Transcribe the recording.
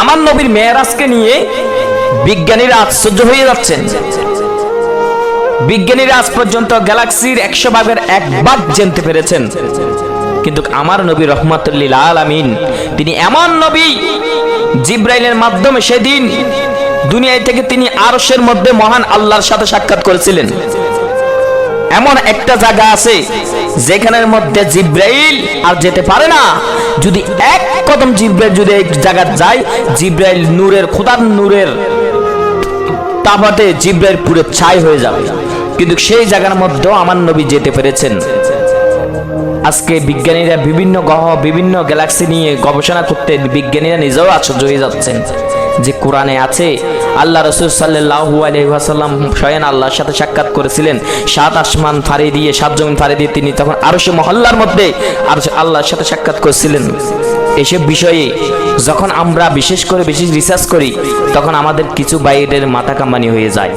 আমার নবীর মেরাজকে নিয়ে বিজ্ঞানীরা আশ্চর্য হয়ে যাচ্ছেন। বিজ্ঞানীরা আজ পর্যন্ত গ্যালাক্সির 100 ভাগের 1 ভাগ জানতে পেরেছেন, কিন্তু আমার নবী রহমাতুল লিল আলামিন তিনি এমন নবী, জিব্রাইলের মাধ্যমে সেদিন দুনিয়া থেকে তিনি আরশের মধ্যে মহান আল্লাহর সাথে সাক্ষাৎ করেছিলেন। এমন একটা জায়গা আছে যেখানের মধ্যে জিব্রাইল আর যেতে পারে না। যদি এক কদম জিব্রাইল যদি এক জায়গা যায়, জিব্রাইল নূরের, খোদার নূরের তাপতে জিব্রাইল পুরো ছাই হয়ে যাবে, কিন্তু সেই জায়গার মধ্যেও আমার নবী যেতে পেরেছেন। আজকে বিজ্ঞানীরা বিভিন্ন গ্রহ, বিভিন্ন গ্যালাক্সি নিয়ে গবেষণা করতে বিজ্ঞানীরা নিজেও আশ্চর্য হয়ে যাচ্ছেন যে কোরআনে আছে আল্লাহ রাসূল সাল্লাল্লাহু আলাইহি ওয়াসাল্লাম স্বয়ং আল্লাহর সাথে সাক্ষাৎ করেছিলেন। 7 আসমান ফাড়ি দিয়ে, 7 জমিন ফাড়ি দিয়ে তিনি তখন আরশে মহল্লার মধ্যে আল্লাহর সাথে সাক্ষাৎ করেছিলেন। এসব বিষয়ে যখন আমরা বিশেষ করে বেশি রিসার্চ করি, তখন আমাদের কিছু বাইরের মাথা কামানি হয়ে যায়।